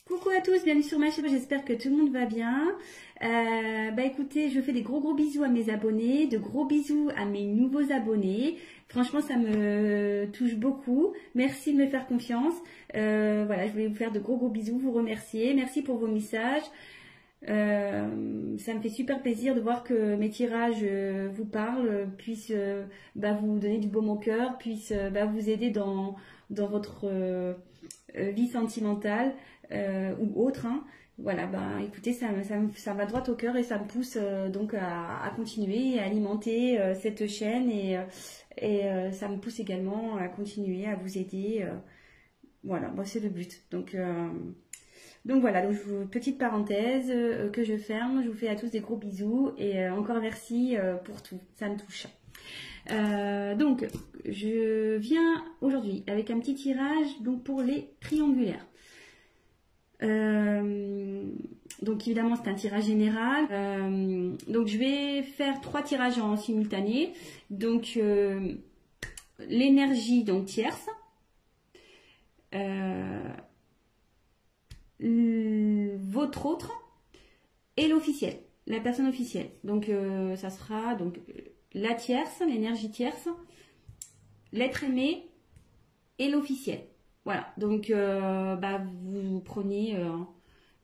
Coucou à tous, bienvenue sur ma chaîne, j'espère que tout le monde va bien. Écoutez, je fais des gros bisous à mes abonnés, de gros bisous à mes nouveaux abonnés. Franchement, ça me touche beaucoup. Merci de me faire confiance. Voilà, je voulais vous faire de gros bisous, vous remercier. Merci pour vos messages. Ça me fait super plaisir de voir que mes tirages vous parlent, puissent vous donner du baume au cœur, puissent vous aider dans votre vie sentimentale ou autre. Hein. Voilà, écoutez, ça va droit au cœur et ça me pousse donc à continuer et à alimenter cette chaîne et ça me pousse également à continuer à vous aider. Voilà, moi c'est le but. Donc voilà, petite parenthèse que je ferme. Je vous fais à tous des gros bisous et encore merci pour tout, ça me touche. Donc je viens aujourd'hui avec un petit tirage donc pour les triangulaires. Donc évidemment c'est un tirage général. Donc je vais faire 3 tirages en simultané. Donc l'énergie donc tierce. Votre autre et l'officiel, la personne officielle. Donc ça sera donc la tierce, l'énergie tierce, l'être aimé et l'officiel. Voilà, donc vous prenez,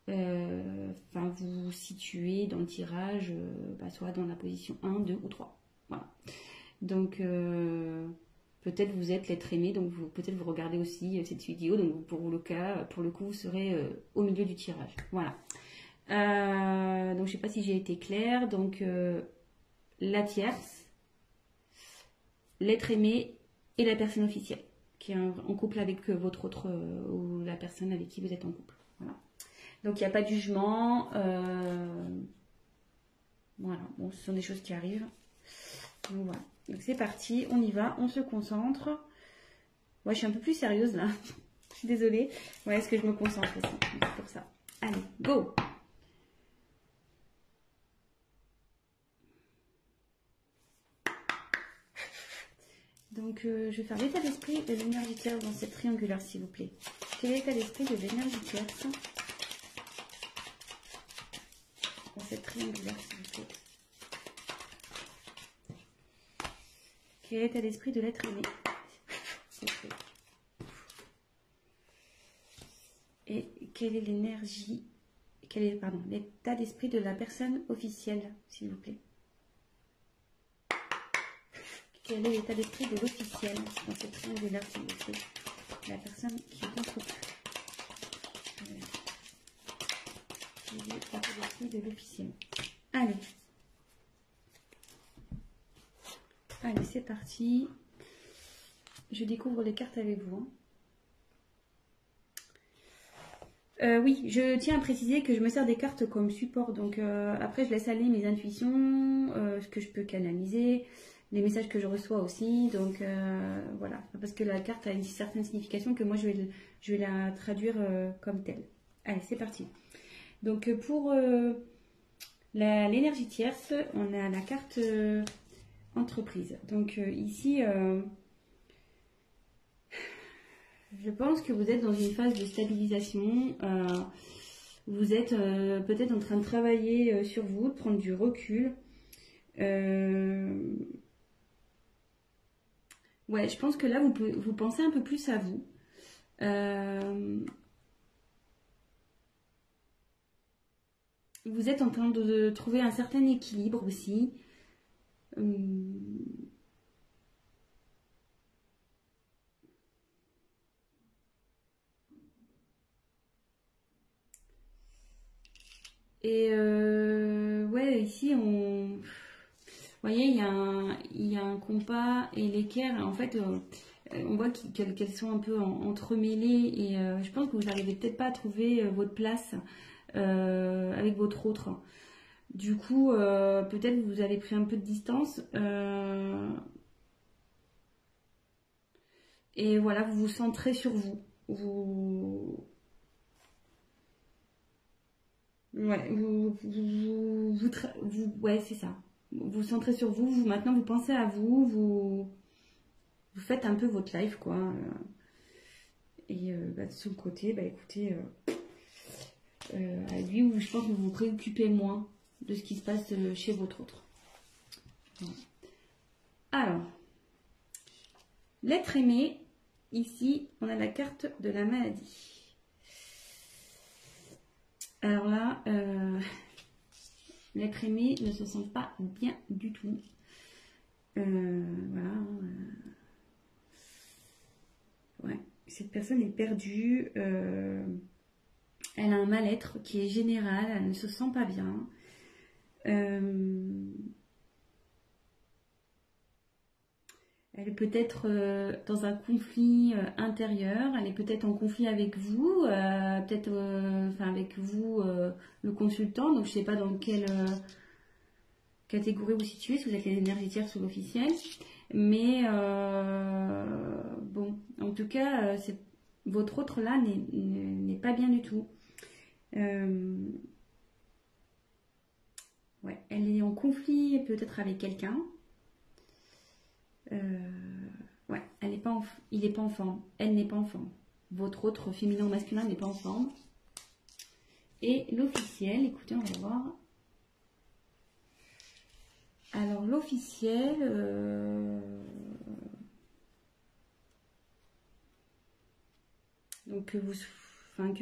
vous vous situez dans le tirage, soit dans la position 1, 2 ou 3. Voilà. Donc peut-être vous êtes l'être aimé, donc peut-être vous regardez aussi cette vidéo, donc pour le coup, vous serez au milieu du tirage. Voilà. Donc je sais pas si j'ai été claire. Donc la tierce, l'être aimé et la personne officielle qui est en couple avec votre autre ou la personne avec qui vous êtes en couple. Voilà. Donc il n'y a pas de jugement. Voilà. Bon, ce sont des choses qui arrivent. Donc voilà. Donc c'est parti, on y va, on se concentre. Ouais, je suis un peu plus sérieuse là. Je suis désolée. Ouais, est-ce que je me concentre aussi pour ça. Allez, go! Donc je vais faire l'état d'esprit de l'énergie tierce dans cette triangulaire, s'il vous plaît. Quel est l'état d'esprit de l'énergie tierce dans cette triangulaire, s'il vous plaît? Quel est l'état d'esprit de l'être aimé? Et quelle est l'énergie, l'état d'esprit de la personne officielle, s'il vous plaît? Quel est l'état d'esprit de l'officiel dans cette triangulaire, s'il vous plaît? La personne qui est en couple. Quel est l'état d'esprit de l'officiel? Allez. Allez, c'est parti. Je découvre les cartes avec vous. Oui, je tiens à préciser que je me sers des cartes comme support. Donc après, je laisse aller mes intuitions, ce que je peux canaliser, les messages que je reçois aussi. Donc voilà, parce que la carte a une certaine signification que moi, je vais la traduire comme telle. Allez, c'est parti. Donc pour l'énergie tierce, on a la carte... entreprise. Donc ici, je pense que vous êtes dans une phase de stabilisation. Vous êtes peut-être en train de travailler sur vous, de prendre du recul. Ouais, je pense que là, vous pensez un peu plus à vous. Vous êtes en train de trouver un certain équilibre aussi. Et ouais, ici vous voyez, il y a un compas et l'équerre. En fait, on voit qu'elles sont un peu entremêlées et je pense que vous n'arrivez peut-être pas à trouver votre place avec votre autre. Du coup, peut-être vous avez pris un peu de distance. Et voilà, vous vous centrez sur vous. Ouais, ouais, c'est ça. Vous vous centrez sur vous. Maintenant, vous pensez à vous. Vous faites un peu votre life, quoi. Et de son côté, écoutez... à lui, où je pense que vous vous préoccupez moins de ce qui se passe chez votre autre. Voilà. Alors, l'être aimé, ici, on a la carte de la maladie. Alors là, l'être aimé ne se sent pas bien du tout. Voilà. Ouais, cette personne est perdue. Elle a un mal-être qui est général. Elle ne se sent pas bien. Elle est peut-être dans un conflit intérieur. Elle est peut-être en conflit avec vous, peut-être enfin avec vous, le consultant. Donc je ne sais pas dans quelle catégorie vous situez, si vous êtes les énergies tierces ou l'officiel. Mais bon, en tout cas, votre autre là n'est pas bien du tout. Ouais, elle est en conflit peut-être avec quelqu'un. Ouais, il n'est pas en forme. Elle n'est pas en forme. Votre autre féminin ou masculin n'est pas en forme. Et l'officiel, écoutez, on va voir. Alors l'officiel, donc que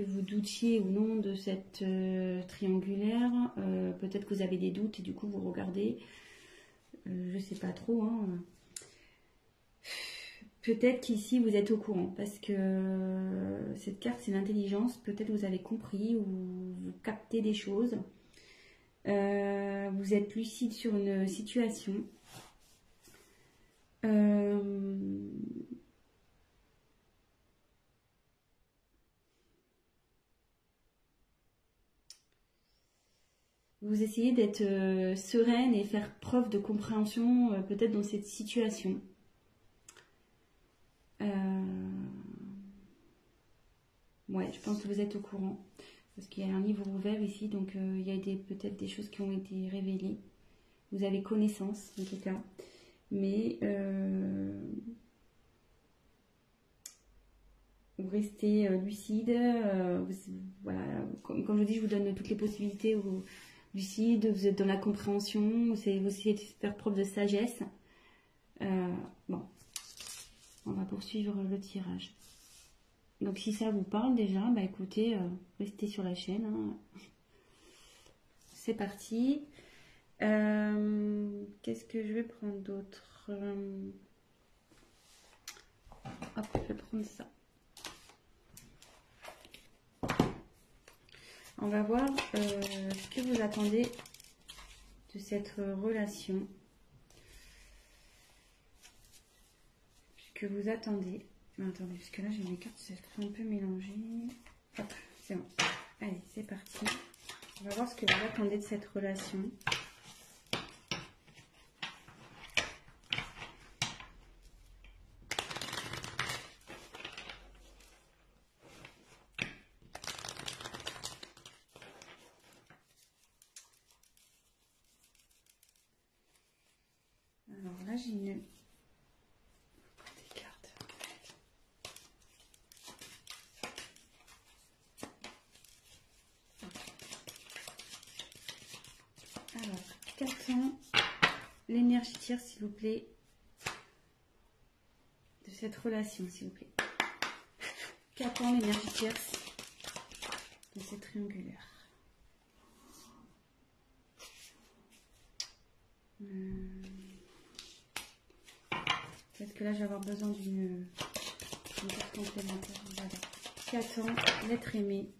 vous doutiez ou non de cette triangulaire, peut-être que vous avez des doutes et du coup vous regardez, je sais pas trop, hein. Peut-être qu'ici vous êtes au courant parce que cette carte c'est l'intelligence, peut-être vous avez compris ou vous captez des choses. Vous êtes lucide sur une situation. Vous essayez d'être sereine et faire preuve de compréhension peut-être dans cette situation. Ouais, je pense que vous êtes au courant. Parce qu'il y a un livre ouvert ici, donc il y a peut-être des choses qui ont été révélées. Vous avez connaissance, en tout cas. Mais vous restez lucide. Voilà, comme je vous dis, je vous donne toutes les possibilités. Lucide, vous êtes dans la compréhension. Vous essayez de faire preuve de sagesse. Bon, on va poursuivre le tirage. Donc si ça vous parle déjà, bah écoutez, restez sur la chaîne. Hein. C'est parti. Qu'est-ce que je vais prendre d'autre? Hop, je vais prendre ça. On va voir ce que vous attendez de cette relation. Ce que vous attendez. Attendez, parce que là j'ai mes cartes, c'est un peu mélangé. Hop, c'est bon. Allez, c'est parti. On va voir ce que vous attendez de cette relation. Alors là j'ai une... Alors, qu'attend l'énergie tierce, s'il vous plaît, de cette relation, s'il vous plaît? Qu'attend l'énergie tierce de cette triangulaire? Parce que là, je vais avoir besoin d'une carte complémentaire. Voilà. Qu'attend l'être aimé?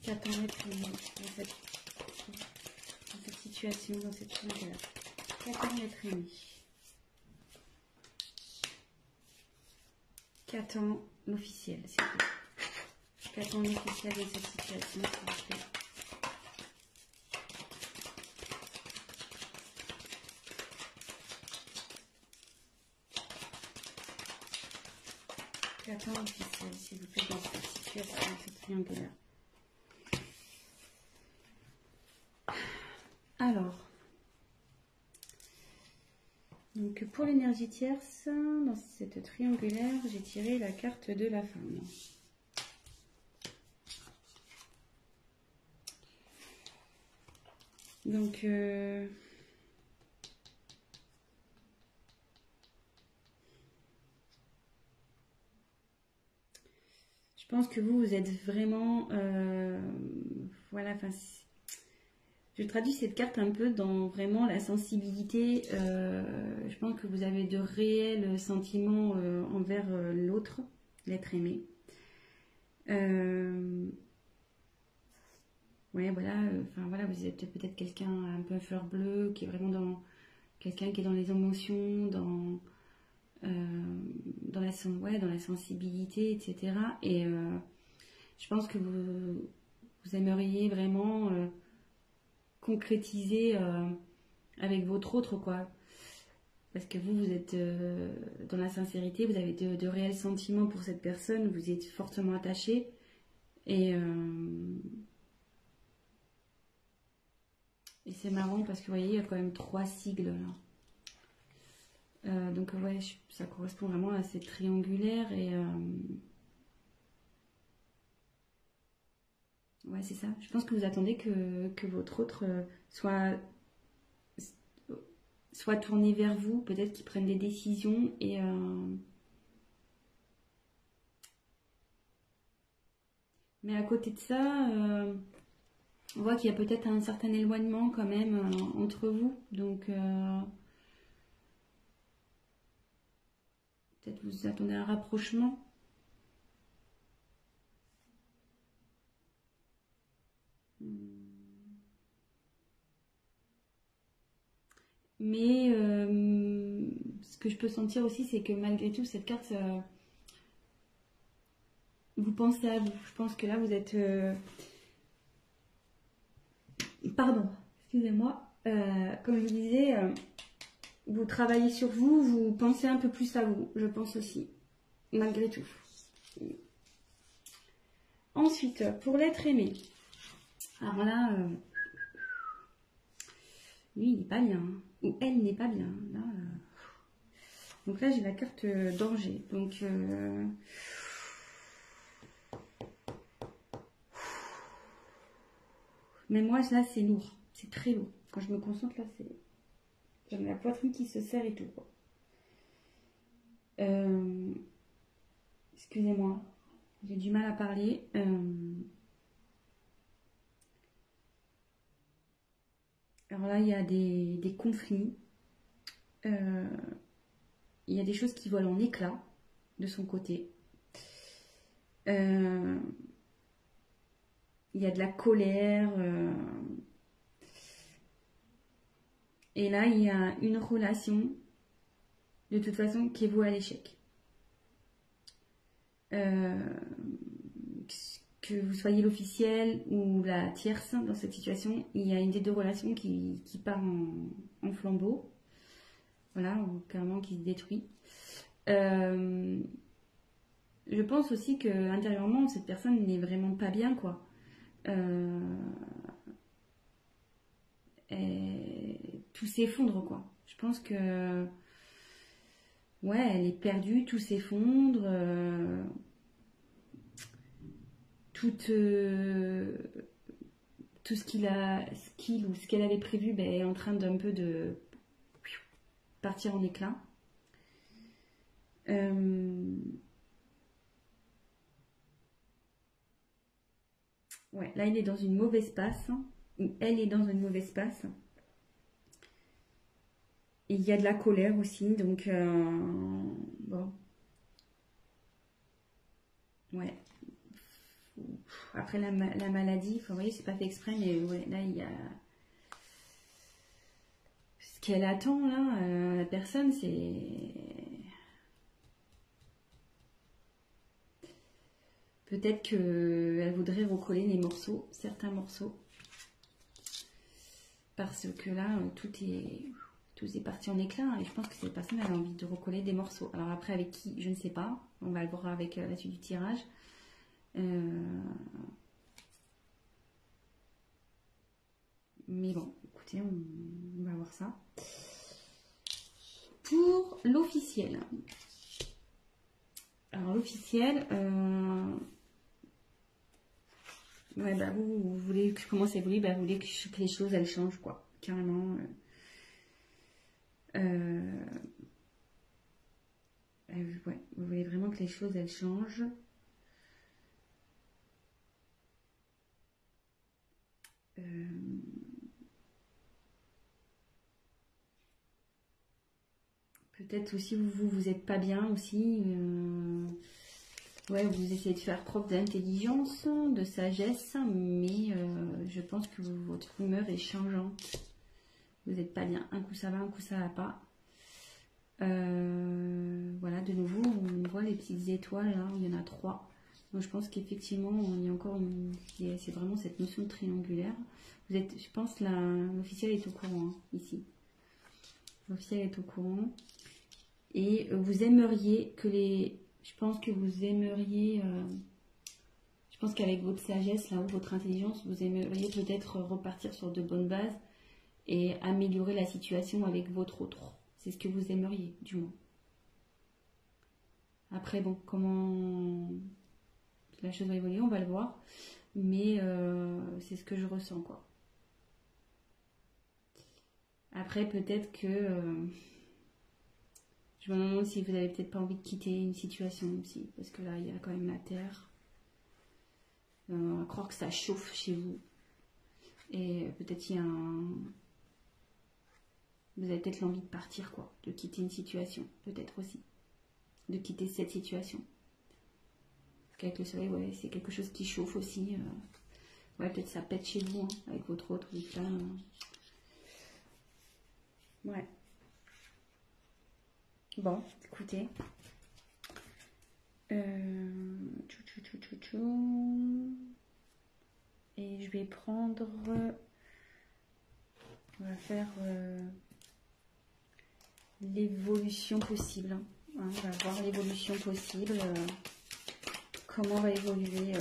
Qu'attend l'être aimé dans cette situation, dans cette triangulaire? Qu'attend l'être aimé? Qu'attend l'officiel, s'il vous plaît? Qu'attend l'officiel de cette situation, s'il vous plaît? Qu'attend l'officiel, s'il vous plaît, dans cette situation, dans cette triangulaire? Alors, donc pour l'énergie tierce, dans cette triangulaire, j'ai tiré la carte de la femme. Donc, je pense que vous êtes vraiment... voilà, enfin, je traduis cette carte un peu dans vraiment la sensibilité. Je pense que vous avez de réels sentiments envers l'autre, l'être aimé. Ouais, voilà, enfin voilà, vous êtes peut-être quelqu'un un peu fleur bleue, qui est vraiment dans quelqu'un qui est dans les émotions, ouais, dans la sensibilité, etc. Et je pense que vous aimeriez vraiment concrétiser avec votre autre, quoi. Parce que vous êtes dans la sincérité, vous avez de réels sentiments pour cette personne, vous êtes fortement attaché. Et c'est marrant parce que vous voyez, il y a quand même 3 sigles là. Donc ouais, ça correspond vraiment à cette triangulaire et ouais, c'est ça. Je pense que vous attendez que votre autre soit tourné vers vous, peut-être qu'il prenne des décisions mais à côté de ça, on voit qu'il y a peut-être un certain éloignement quand même entre vous. Donc peut-être vous attendez un rapprochement. Mais ce que je peux sentir aussi, c'est que malgré tout, cette carte, vous pensez à vous. Je pense que là, vous êtes... Pardon, excusez-moi. Comme je vous disais, vous travaillez sur vous, vous pensez un peu plus à vous, je pense aussi, malgré tout. Ensuite, pour l'être aimé. Alors là, lui, il n'est pas bien. Hein. Ou elle n'est pas bien. Là, donc là, j'ai la carte danger. Donc... mais moi, là, c'est lourd. C'est très lourd. Quand je me concentre, là, c'est... J'ai la poitrine qui se serre et tout. Excusez-moi. J'ai du mal à parler. Alors là, il y a des conflits. Il y a des choses qui volent en éclats de son côté. Il y a de la colère. Et là, il y a une relation, de toute façon, qui est vouée à l'échec. Que vous soyez l'officiel ou la tierce dans cette situation, il y a une des deux relations qui part en flambeau. Voilà, ou carrément qui se détruit. Je pense aussi que intérieurement, cette personne n'est vraiment pas bien, quoi. Tout s'effondre, quoi. Je pense que ouais, elle est perdue, tout s'effondre. Tout ce qu'il ou ce qu'elle avait prévu est en train d'un peu de partir en éclats. Ouais, là il est dans une mauvaise passe, ou elle est dans une mauvaise passe. Et il y a de la colère aussi, donc bon. Ouais. Après la maladie, vous voyez, c'est pas fait exprès, mais ouais, là il y a ce qu'elle attend là, la personne, c'est peut-être qu'elle voudrait recoller les morceaux, certains morceaux, parce que là tout est parti en éclats et je pense que cette personne elle a envie de recoller des morceaux. Alors après avec qui, je ne sais pas, on va le voir avec la suite du tirage. Mais bon, écoutez, on va voir ça. Pour l'officiel. Alors l'officiel, Ouais, bah vous voulez que je commence à évoluer, bah vous voulez que les choses elles changent quoi, carrément. Ouais, vous voulez vraiment que les choses elles changent. Peut-être aussi vous êtes pas bien aussi. Ouais, vous essayez de faire preuve d'intelligence, de sagesse, mais je pense que votre humeur est changeante. Vous n'êtes pas bien. Un coup ça va, un coup ça va pas. Voilà, de nouveau, on voit les petites étoiles là, il y en a 3. Donc je pense qu'effectivement, il y a encore c'est vraiment cette notion de triangulaire. Vous êtes, je pense, l'officiel est au courant hein, ici. L'officiel est au courant. Et vous aimeriez que je pense que vous aimeriez, je pense qu'avec votre sagesse, là, ou votre intelligence, vous aimeriez peut-être repartir sur de bonnes bases et améliorer la situation avec votre autre. C'est ce que vous aimeriez, du moins. Après, bon, comment la chose va évoluer, on va le voir. Mais c'est ce que je ressens, quoi. Après, peut-être que... je me demande si vous n'avez peut-être pas envie de quitter une situation aussi. Parce que là, il y a quand même la terre. On va croire que ça chauffe chez vous. Et peut-être il y a vous avez peut-être l'envie de partir, quoi. De quitter une situation, peut-être aussi. De quitter cette situation. Parce qu'avec le soleil, ouais, c'est quelque chose qui chauffe aussi. Ouais, peut-être ça pète chez vous, hein, avec votre autre. Là, ouais. Bon, écoutez. Et je vais prendre... on va faire l'évolution possible. Hein, on va voir l'évolution possible. Comment va évoluer...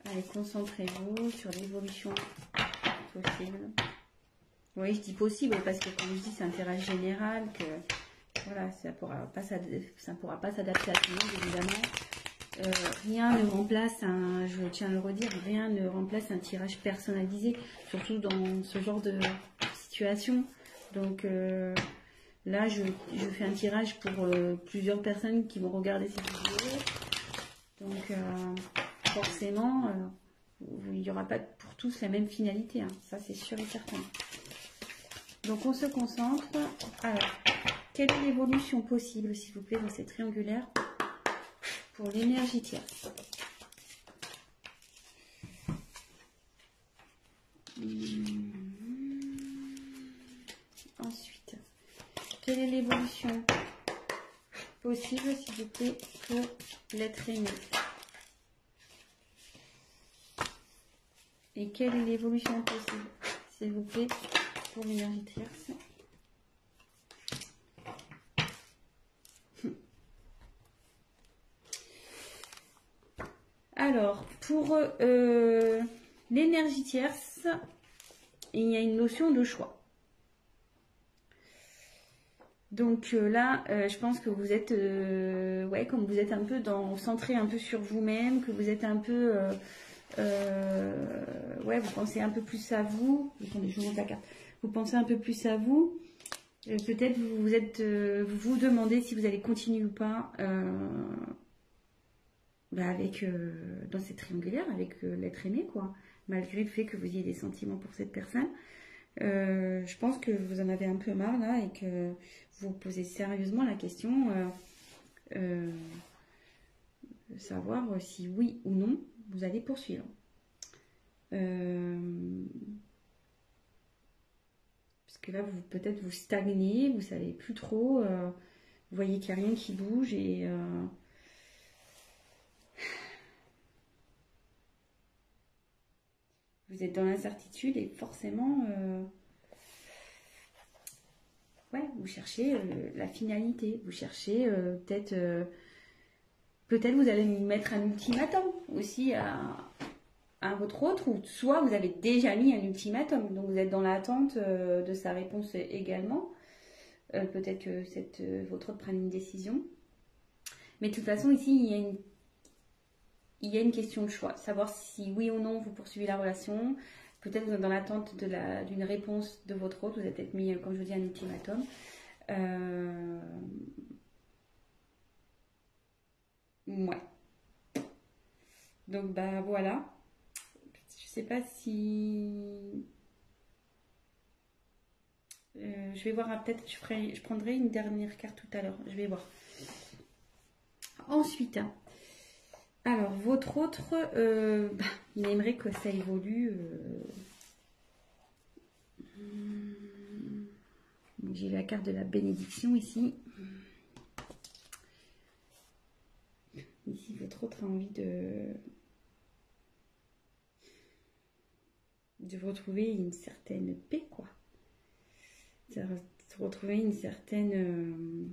Allez, concentrez-vous sur l'évolution possible. Oui, je dis possible parce que comme je dis, c'est un tirage général, que voilà, ça ne pourra pas s'adapter à tout le monde, évidemment. Rien ne remplace je tiens à le redire, rien ne remplace un tirage personnalisé, surtout dans ce genre de situation. Donc là, je fais un tirage pour plusieurs personnes qui vont regarder cette vidéo. Donc forcément, il n'y aura pas pour tous la même finalité, hein. Ça c'est sûr et certain. Donc on se concentre. Alors, quelle est l'évolution possible, s'il vous plaît, dans ces triangulaires pour l'énergie tierce? Ensuite, quelle est l'évolution possible, s'il vous plaît, pour l'être aimé? Et quelle est l'évolution possible, s'il vous plaît, pour l'énergie tierce? Alors, pour l'énergie tierce, il y a une notion de choix. Donc là, je pense que vous êtes, ouais, comme vous êtes un peu centré un peu sur vous-même, que vous êtes un peu, ouais, vous pensez un peu plus à vous. Attendez, je vous montre la carte. Vous pensez un peu plus à vous. Peut-être vous vous demandez si vous allez continuer ou pas avec dans cette triangulaire, avec l'être aimé, quoi. Malgré le fait que vous ayez des sentiments pour cette personne. Je pense que vous en avez un peu marre là et que vous vous posez sérieusement la question de savoir si oui ou non vous allez poursuivre. Parce que là, peut-être vous stagnez, vous savez plus trop, vous voyez qu'il n'y a rien qui bouge et vous êtes dans l'incertitude et forcément, ouais, vous cherchez la finalité, vous cherchez peut-être vous allez mettre un ultimatum aussi à votre autre, ou soit vous avez déjà mis un ultimatum, donc vous êtes dans l'attente de sa réponse également. Peut-être que votre autre prenne une décision. Mais de toute façon, ici, il y a une question de choix. Savoir si oui ou non vous poursuivez la relation. Peut-être vous êtes dans l'attente d'une réponse de votre autre. Vous avez peut-être mis, comme je vous dis, un ultimatum. Ouais. Donc, bah voilà. Je sais pas si... je vais voir, peut-être je prendrai une dernière carte tout à l'heure. Je vais voir. Ensuite, alors, votre autre, il aimerait que ça évolue. J'ai la carte de la bénédiction ici. Ici, votre autre a envie de retrouver une certaine paix, quoi. De retrouver une certaine...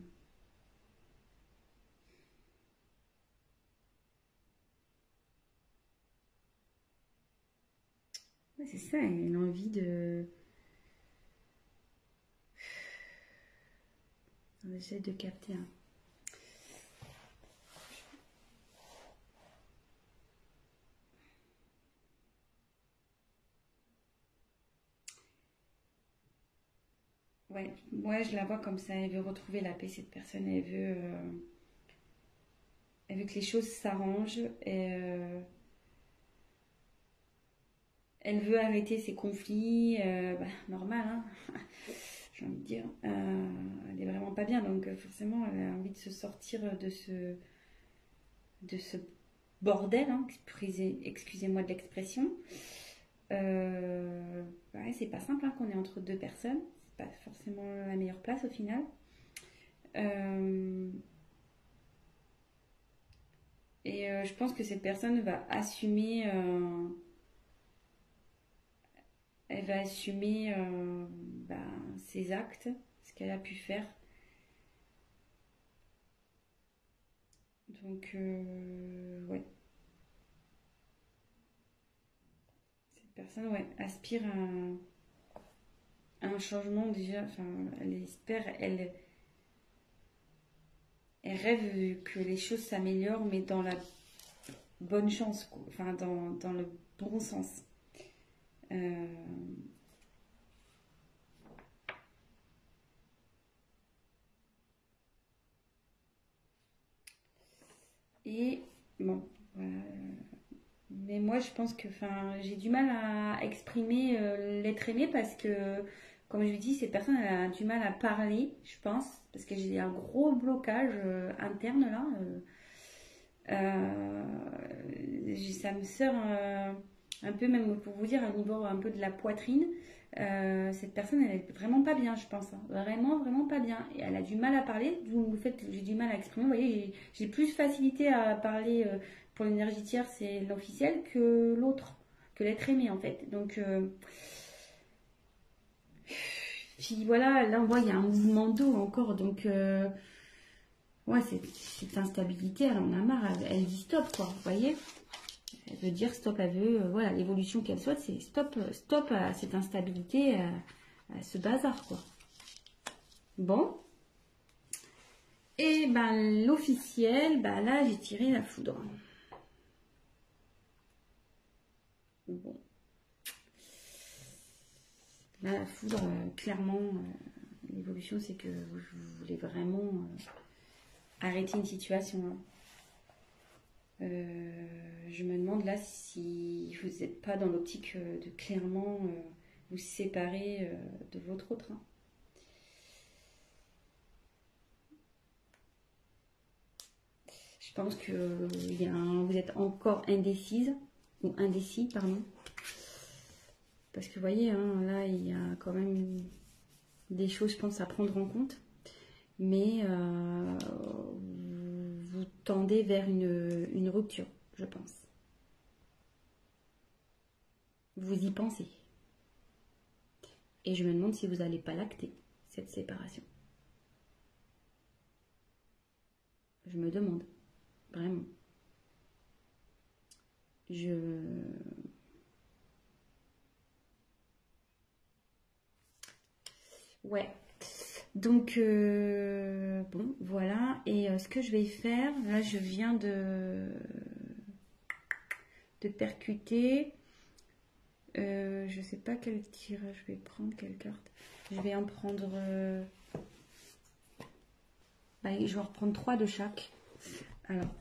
Ouais, c'est ça, elle a envie de... J'essaie de capter. Hein. Ouais, moi je la vois comme ça, elle veut retrouver la paix, cette personne, elle veut que les choses s'arrangent, elle veut arrêter ses conflits, normal, hein, j'ai envie de dire, elle est vraiment pas bien, donc forcément elle a envie de se sortir de ce bordel, hein, excusez-moi de l'expression. Ouais, c'est pas simple hein, qu'on est entre deux personnes, c'est pas forcément la meilleure place au final. Je pense que cette personne va assumer, elle va assumer ses actes, ce qu'elle a pu faire. Donc, ouais. Cette personne, ouais, aspire à un changement déjà. Enfin, elle espère, elle rêve que les choses s'améliorent, mais dans la bonne chance, quoi. Enfin, dans le bon sens. Et bon, voilà. Mais moi, je pense que, j'ai du mal à exprimer l'être aimé parce que, comme je vous dis, cette personne elle a du mal à parler, je pense, parce que j'ai un gros blocage interne là. Ça me sort un peu, même pour vous dire, au niveau un peu de la poitrine. Cette personne, elle est vraiment pas bien, je pense. Hein. Vraiment, vraiment pas bien. Et elle a du mal à parler, d'où le fait que j'ai du mal à exprimer. Vous voyez, j'ai plus facilité à parler pour l'énergie tierce et l'officiel que l'autre, que l'être aimé en fait. Donc, puis voilà, là on voit il y a un mouvement d'eau encore. Donc, ouais, cette instabilité, elle en a marre. Elle dit stop, quoi. Vous voyez? Elle veut dire stop, elle veut, voilà, l'évolution qu'elle souhaite, c'est stop à cette instabilité, à ce bazar, quoi. Bon. Et ben, l'officiel, ben là, j'ai tiré la foudre. Bon. Là, la foudre, clairement, l'évolution, c'est que vous voulez vraiment arrêter une situation. Hein. Je me demande là si vous n'êtes pas dans l'optique de clairement vous séparer de votre autre. Hein. Je pense que vous êtes encore indécise, ou indécis, pardon. Parce que vous voyez, hein, là, il y a quand même des choses, je pense, à prendre en compte. Mais vous tendez vers une rupture, je pense. Vous y pensez. Et je me demande si vous n'allez pas l'acter, cette séparation. Je me demande. Vraiment. Ouais. Donc, bon, voilà. Et ce que je vais faire, là, je viens de percuter. Je sais pas quel tirage je vais prendre, quelle carte. Je vais en prendre... je vais en reprendre 3 de chaque. Alors,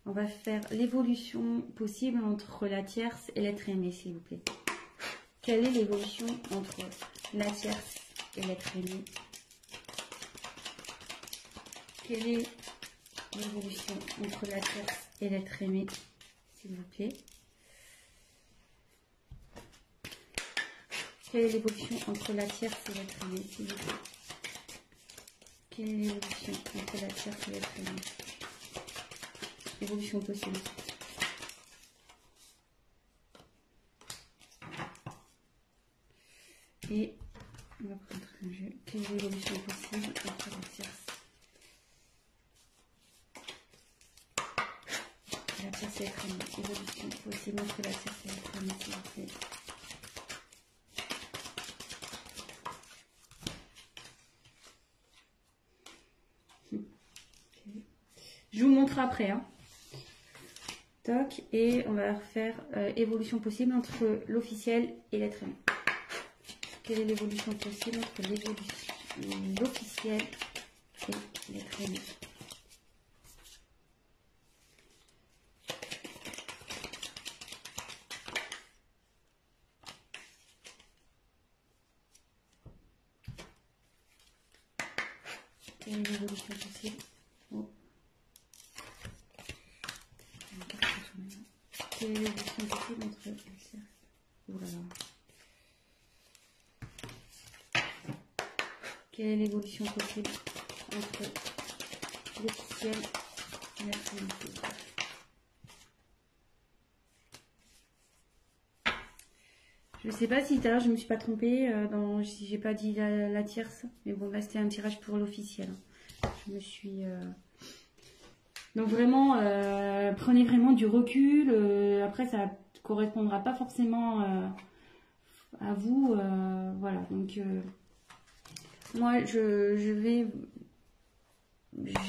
on va faire l'évolution possible entre la tierce et l'être aimé, s'il vous plaît. Quelle est l'évolution entre la tierce et l'être aimé? Quelle est l'évolution entre la tierce et l'être aimé, s'il vous plaît? Quelle est l'évolution entre la tierce et l'être aimé, s'il vous plaît? Quelle est l'évolution entre la tierce et l'être aimé? Évolution possible. Et on va prendre un jeu. Quelle est l'évolution possible entre la tierce? La tierce et l'être aimé. Évolution possible entre la tierce et l'être aimé, s'il vous plaît. Je vous montre après. Hein. Toc, et on va refaire évolution possible entre l'officiel et l'être aimé. Quelle est l'évolution possible entre l'officiel et l'être aimé? Quelle est l'évolution possible? Oh. Quelle est l'évolution possible entre le cercle? Oh là là. Quelle est l'évolution possible entre l'officiel et l'être aimé? Je sais pas si tout à l'heure je me suis pas trompée si j'ai pas dit la tierce, mais bon là c'était un tirage pour l'officiel. Je me suis donc vraiment prenez vraiment du recul. Après ça correspondra pas forcément à vous, voilà. Donc moi j'ai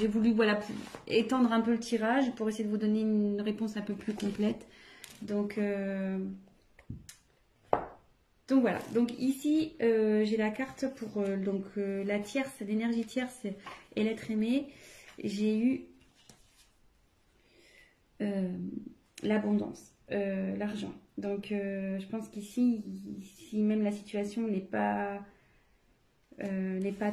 voulu voilà étendre un peu le tirage pour essayer de vous donner une réponse un peu plus complète. Donc voilà, donc ici j'ai la carte pour la tierce, l'énergie tierce et l'être aimé. J'ai eu l'abondance, l'argent. Donc je pense qu'ici, si même la situation n'est pas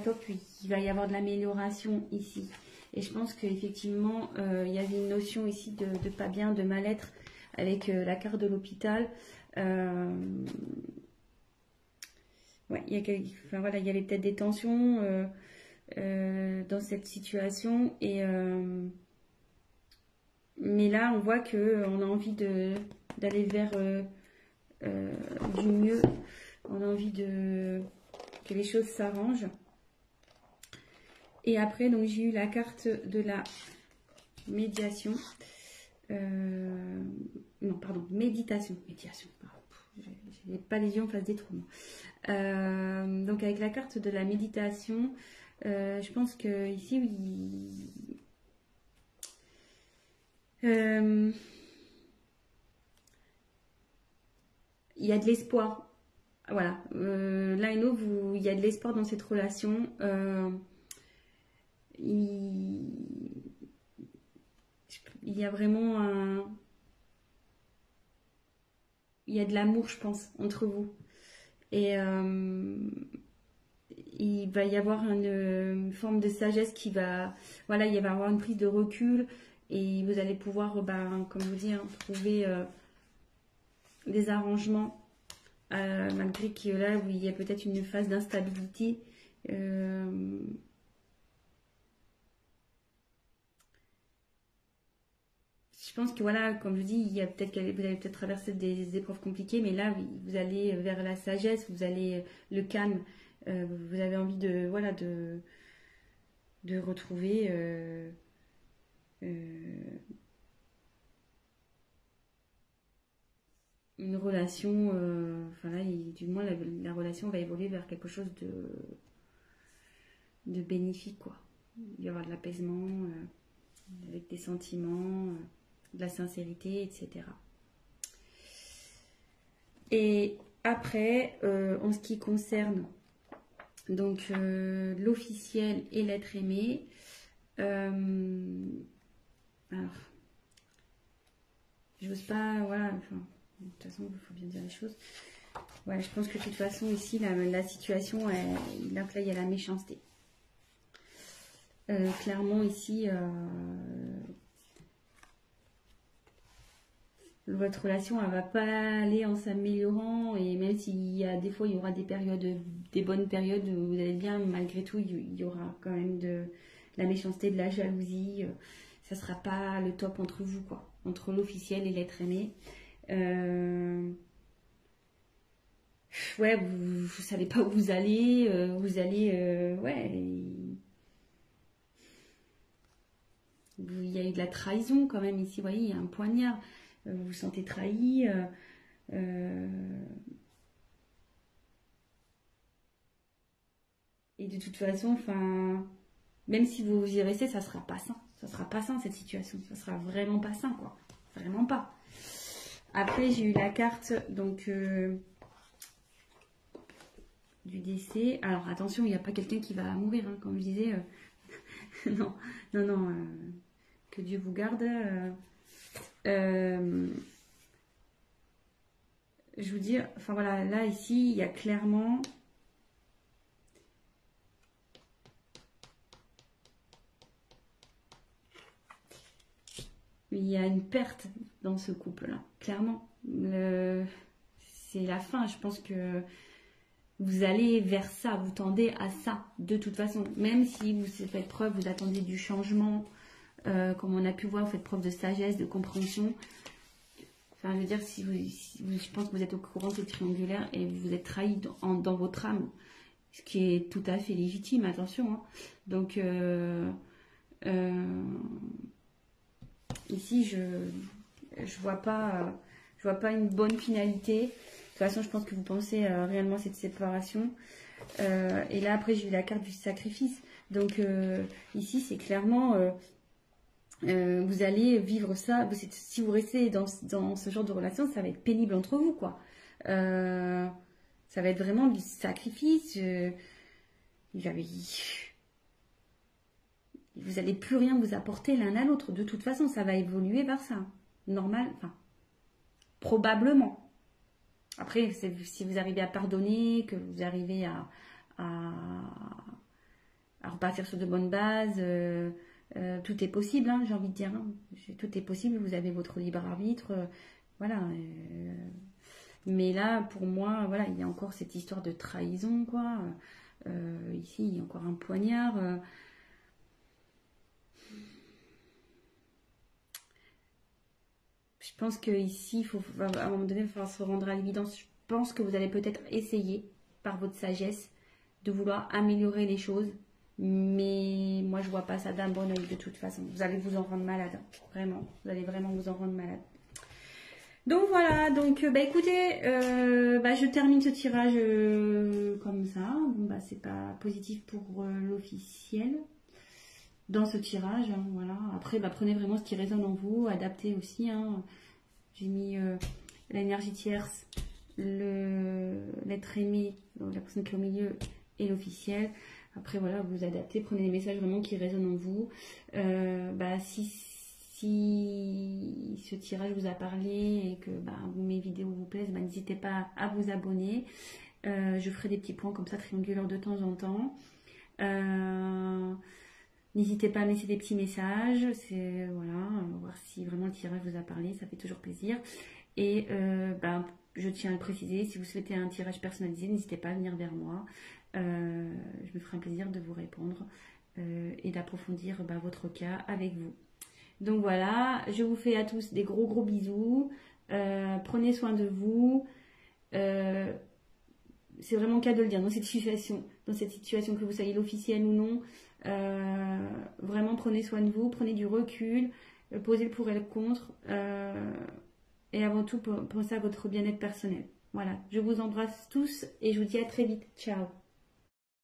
top, il va y avoir de l'amélioration ici. Et je pense qu'effectivement, il y avait une notion ici de pas bien, de mal-être avec la carte de l'hôpital. Ouais, il y avait peut-être des tensions dans cette situation mais là on voit que on a envie d'aller vers du mieux, on a envie que les choses s'arrangent. Et après donc j'ai eu la carte de la médiation, non pardon, méditation, j'ai pas les yeux en face des trous. Donc avec la carte de la méditation, je pense que ici il y a de l'espoir. Voilà, l'un et l'autre, il y a de l'espoir dans cette relation. Il y a vraiment il y a de l'amour, je pense, entre vous. Et il va y avoir une forme de sagesse qui va... Voilà, il va y avoir une prise de recul et vous allez pouvoir, comme je vous dis, trouver des arrangements malgré que là, où il y a peut-être une phase d'instabilité. Je pense que voilà, comme je dis, il y a peut-être vous allez peut-être traverser des épreuves compliquées, mais là, vous allez vers la sagesse, vous allez le calme. Vous avez envie de voilà de retrouver une relation. Enfin là, du moins la relation va évoluer vers quelque chose de bénéfique, quoi. Il y aura de l'apaisement, avec des sentiments, de la sincérité, etc. Et après, en ce qui concerne donc l'officiel et l'être aimé, alors, j'ose pas, voilà, enfin, de toute façon, il faut bien dire les choses. Ouais, je pense que de toute façon, ici, la situation, là, il y a la méchanceté. Clairement, ici, votre relation, elle va pas aller en s'améliorant. Et même s'il y a des fois, il y aura des périodes, des bonnes périodes où vous allez bien, malgré tout, il y aura quand même de la méchanceté, de la jalousie. Ça sera pas le top entre vous, quoi. Entre l'officiel et l'être aimé. Ouais, vous savez pas où vous allez, ouais, il y a eu de la trahison quand même ici, vous voyez, il y a un poignard, vous vous sentez trahi, et de toute façon, enfin, même si vous y restez, ça sera pas sain cette situation, ça sera vraiment pas sain, quoi, vraiment pas. Après, j'ai eu la carte, donc, du décès. Alors attention, il n'y a pas quelqu'un qui va mourir, hein, comme je disais. Non, non, non. Que Dieu vous garde. Je vous dis, enfin voilà, là ici, il y a clairement. Il y a une perte dans ce couple-là, clairement. C'est la fin, je pense que vous allez vers ça, vous tendez à ça, de toute façon. Même si vous faites preuve, vous attendez du changement, comme on a pu voir, vous faites preuve de sagesse, de compréhension. Enfin, je veux dire, je pense que vous êtes au courant de ce triangulaire et vous êtes trahi dans votre âme, ce qui est tout à fait légitime, attention. Hein. Donc, ici, je vois pas une bonne finalité. De toute façon, je pense que vous pensez réellement à cette séparation. Et là, après, j'ai eu la carte du sacrifice. Donc, ici, c'est clairement, vous allez vivre ça. Si vous restez dans ce genre de relation, ça va être pénible entre vous, quoi. Ça va être vraiment du sacrifice. Vous n'allez plus rien vous apporter l'un à l'autre. De toute façon, ça va évoluer vers ça. Normal, enfin, probablement. Après, si vous arrivez à pardonner, que vous arrivez à repartir sur de bonnes bases, tout est possible, hein, j'ai envie de dire. Hein. Tout est possible, vous avez votre libre arbitre. Voilà. Mais là, pour moi, voilà, il y a encore cette histoire de trahison, quoi. Ici, il y a encore un poignard. Je pense qu'ici, à un moment donné, il va falloir se rendre à l'évidence. Je pense que vous allez peut-être essayer, par votre sagesse, de vouloir améliorer les choses. Mais moi, je vois pas ça d'un bon oeil de toute façon. Vous allez vous en rendre malade. Vraiment. Vous allez vraiment vous en rendre malade. Donc voilà. Donc, écoutez, je termine ce tirage comme ça. Bon, c'est pas positif pour l'officiel. Dans ce tirage, hein, voilà. Après, prenez vraiment ce qui résonne en vous, adaptez aussi. Hein. J'ai mis l'énergie tierce, l'être aimé, la personne qui est au milieu et l'officiel. Après, voilà, vous adaptez, prenez les messages vraiment qui résonnent en vous. Si ce tirage vous a parlé et que mes vidéos vous plaisent, n'hésitez pas à vous abonner. Je ferai des petits points comme ça, triangulaires de temps en temps. N'hésitez pas à me laisser des petits messages, voilà, voir si vraiment le tirage vous a parlé, ça fait toujours plaisir. Et je tiens à le préciser, si vous souhaitez un tirage personnalisé, n'hésitez pas à venir vers moi. Je me ferai un plaisir de vous répondre et d'approfondir votre cas avec vous. Donc voilà, je vous fais à tous des gros bisous. Prenez soin de vous. C'est vraiment le cas de le dire dans cette situation que vous soyez l'officiel ou non. Vraiment prenez soin de vous, prenez du recul, posez le pour et le contre, et avant tout pensez à votre bien-être personnel. Voilà, je vous embrasse tous et je vous dis à très vite. Ciao.